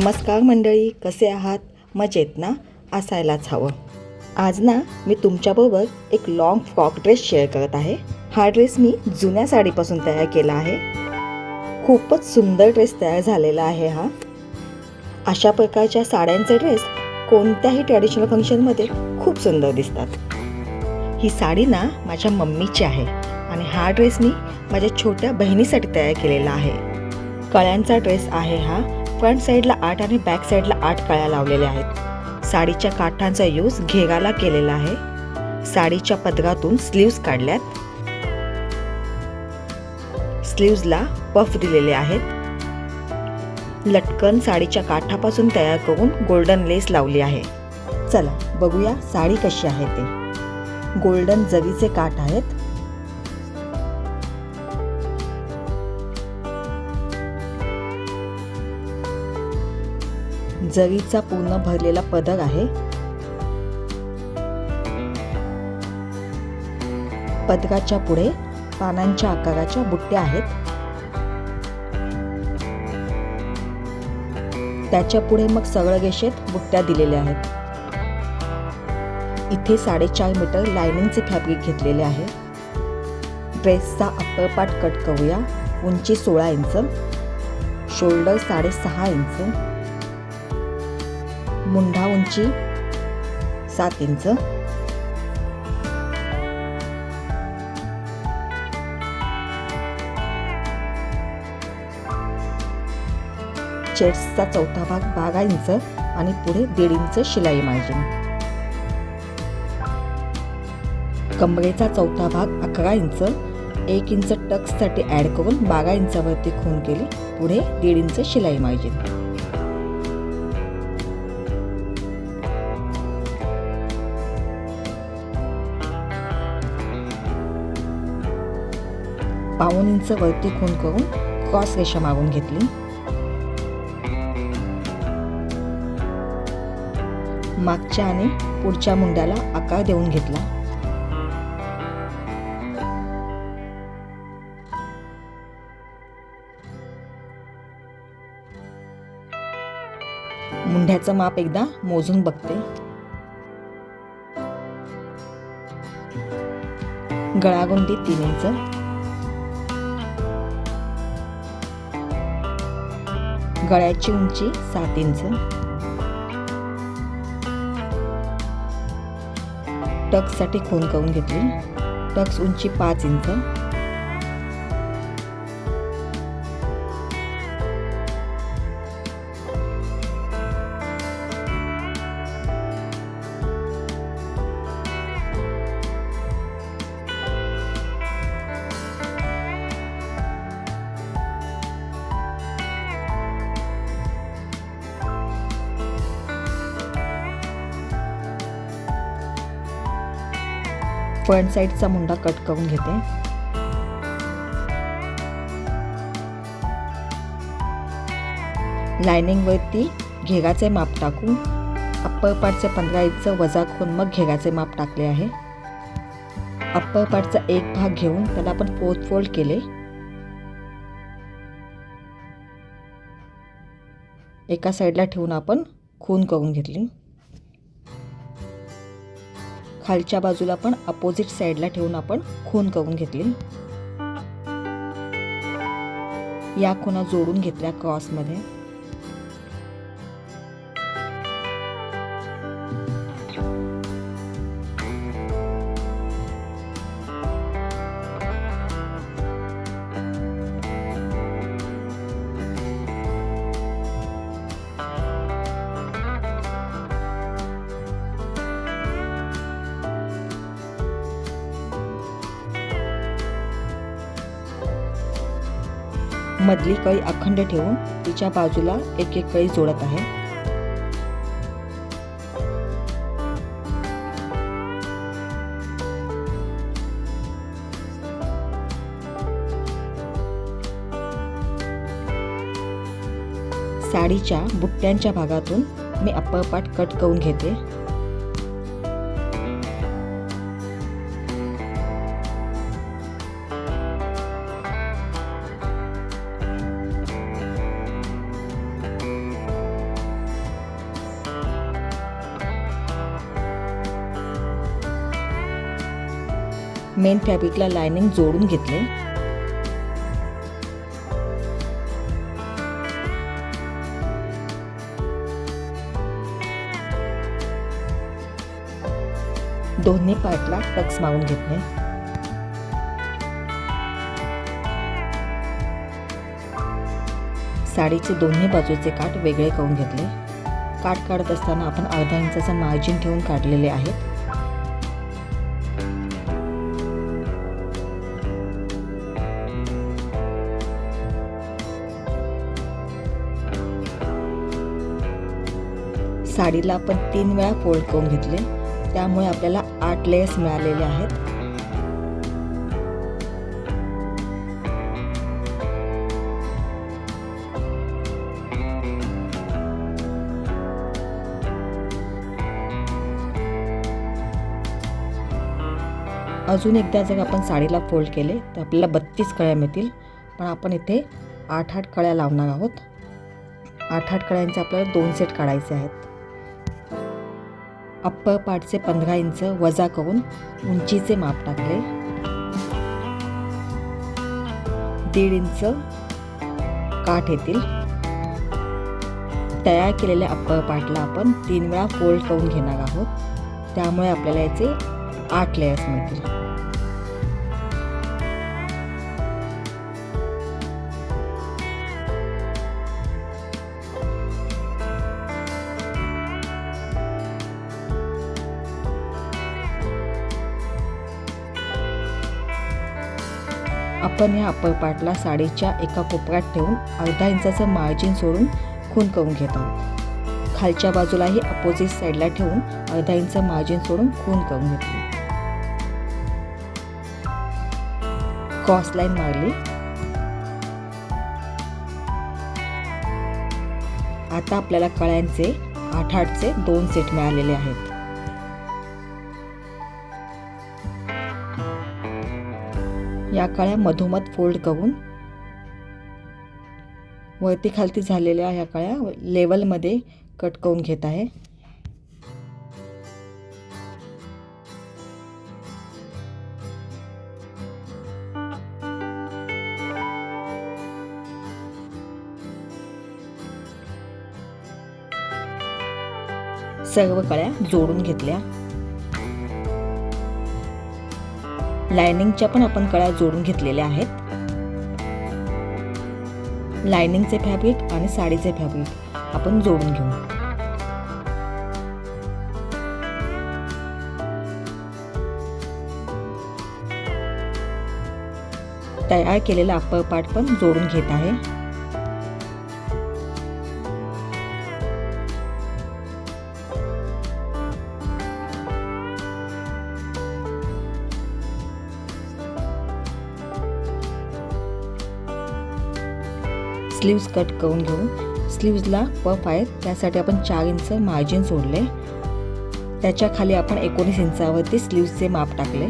नमस्कार मंडळी, कसे आहात? मजेत ना? असायलाच हवं. आज ना मी तुमच्याबरोबर एक लॉंग फ्रॉक ड्रेस शेअर करत आहे. हा ड्रेस मी जुन्या साडीपासून तयार केला आहे. खूपच सुंदर ड्रेस तयार झालेला आहे हा. अशा प्रकारच्या साड्यांचे ड्रेस कोणत्याही ट्रॅडिशनल फंक्शनमध्ये खूप सुंदर दिसतात. ही साडी ना माझ्या मम्मीची आहे आणि हा ड्रेस मी माझ्या छोट्या बहिणीसाठी तयार केलेला आहे. कळ्यांचा ड्रेस आहे हा. फ्रंट साईडला 8 आणि बॅक साईडला 8 कळ्या लावलेल्या आहेत. साडीच्या काठांचा यूज घेराला केलेला आहे. साडीच्या पदरातून स्लीव्ज काढल्यात. स्लीव्जला पफ दिलेले आहेत. लटकन साडीच्या काठापासून तयार करून गोल्डन लेस लावली आहे. चला बघूया साडी कशी आहे ते. गोल्डन जरीचे काठ आहेत. जरीचा पूर्ण भरलेला पदर आहे. पदराच्या पुढे पानांच्या आकाराच्या बुट्ट्या आहेत. त्याच्या पुढे मग सरळ रेषेत बुट्ट्या दिलेल्या आहेत. इथे 4.5 मीटर लायनिंगचे फॅब्रिक घेतलेले आहे. ड्रेसचा अप्पर पार्ट कट करूया. उंची 16 इंच, शोल्डर 6.5 इंच, मुंढा उंची 7 इंच, चेस्टचा चौथा भाग 12 इंच आणि पुढे 1.5 इंच शिलाई मार्जिन. कमरेचा चौथा भाग 11 इंच, 1 इंच टक्ससाठी ॲड करून 12 इंचावरती खूण केली. पुढे 1.5 इंच शिलाई मार्जिन. पाऊण इंच वरती खूण करून क्रॉस रेषा मारून घेतली. मागच्या आणि पुढच्या मुंड्याला आकार देऊन घेतला. मुंढ्याचं माप एकदा मोजून बघते. गळारुंदी 3 इंच, गळ्याची उंची 7 इंच, टक्ससाठी खूण करून घेतली. टक्स उंची 5 इंच, फ्रंट साईडचा मुंडा कट करून घेते. लायनिंग वरती घेराचे माप टाकू. अप्पर पार्टचे 15 इंच वजा करून मग घेराचे माप टाकले आहे. अप्पर पार्टचा एक भाग घेऊन त्याला आपण 4th फोल्ड केले. एका साईडला ठेवून आपण खूण करून घेतली. खालच्या बाजूला पण अपोजिट साईडला ठेवून आपण खूण करून घेतली. या खुणा जोडून घेतल्या क्रॉसमध्ये. मधली कळी अखंड ठेवून तिच्या बाजूला एक एक कळी जोडत आहे. साडीच्या बुट्ट्यांच्या भागातून मी अप्पर पार्ट कट करून घेते. मेन फॅब्रिकला लायनिंग जोडून घेतले. दोन्ही पार्टला टक्स मारून घेतले. साडीचे दोन्ही बाजूचे काठ वेगळे करून घेतले. काठ काढत असताना आपण अर्धा इंचाचा मार्जिन ठेवून काढलेले आहेत. साडीला आपण 3 वेळा फोल्ड करून घेतले, त्यामुळे आपल्याला 8 लेयर्स मिळालेले आहेत. अजून एकदा जर आपण साडीला फोल्ड केले तर आपल्याला 32 कळ्या मिळतील, पण आपण इथे 8-8 कळ्या लावणार आहोत. 8-8 कळ्यांचे आपल्याला 2 सेट काढायचे आहेत. अप्पर पार्टचे 15 इंच वजा करून उंचीचे माप टाकले. 1.5 इंच काठ येतील. तयार केलेल्या अप्पर पार्टला आपण 3 वेळा फोल्ड करून घेणार आहोत, त्यामुळे आपल्याला याचे 8 लेयर्स मिळतील. आपण या अप्पर पार्टला साडीच्या एका कोपऱ्यात ठेवून अर्धा इंचाचं मार्जिन सोडून खून करून घेत आहोत. खालच्या बाजूलाही अपोजिट साईडला ठेवून अर्धा इंच मार्जिन सोडून खून करून घेतली. क्रॉस लाईन मारली. आता आपल्याला कळ्यांचे 8-8चे 2 सेट मिळालेले आहेत. या कळ्या मधोमध फोल्ड करून वरती खालती झालेल्या ह्या कळ्या लेवलमध्ये कट करून घेत आहे. सर्व कळ्या जोडून घेतल्या. लायनिंगच्या पण आपण कळ्या जोडून घेतलेल्या आहेत. लायनिंगचे फॅब्रिक आणि साडीचे फॅब्रिक आपण जोडून घेऊ. तयार केलेला अप्पर पार्ट पण जोडून घेत आहे. स्लीव्स कट करून घेऊ. स्लीव्सला पफ आहेत, त्यासाठी आपण 4 इंच मार्जिन सोडले. त्याच्या खाली आपण 19 इंचावरती स्लीव्सचे माप टाकले.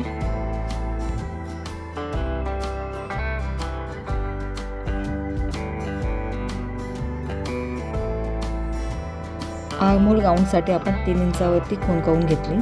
आर्महोल राऊंडसाठी आपण 3 इंचावरती खूण करून घेतली.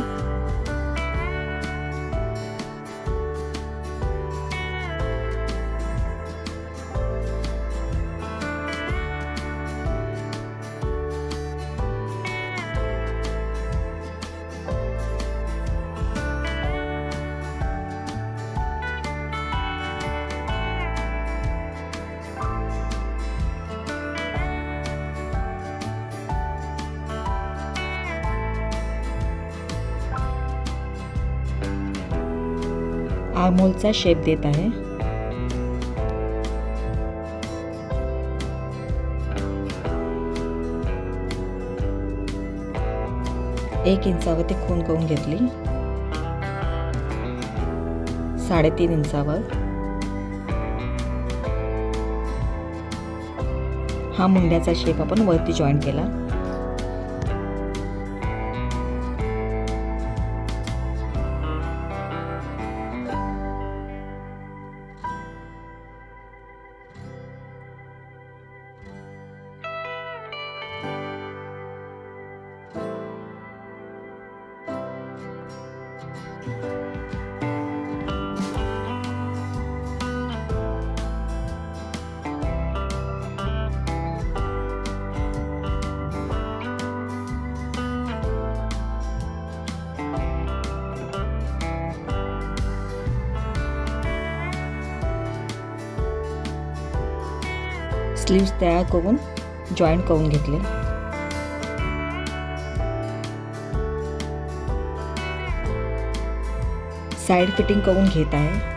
आर्महोलचा शेप देत आहे. एक इंचावरती खूण करून घेतली. 3.5 इंचावर हा मुंड्याचा शेप आपण वरती जॉईन केला. स्लीव्स तयार करून जॉईंट करून घेतले. साईड फिटिंग करून घेत आहे.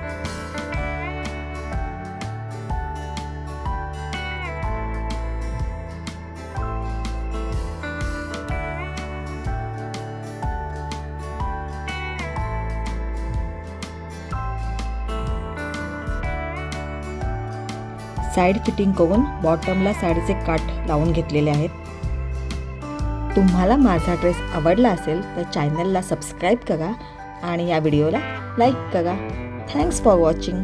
साईड फिटिंग करून बॉटमला साडीचे काठ लावून घेतलेले आहेत. तुम्हाला माझा ड्रेस आवडला असेल तर चॅनलला सबस्क्राईब करा आणि या व्हिडिओला लाईक करा. Thanks for watching.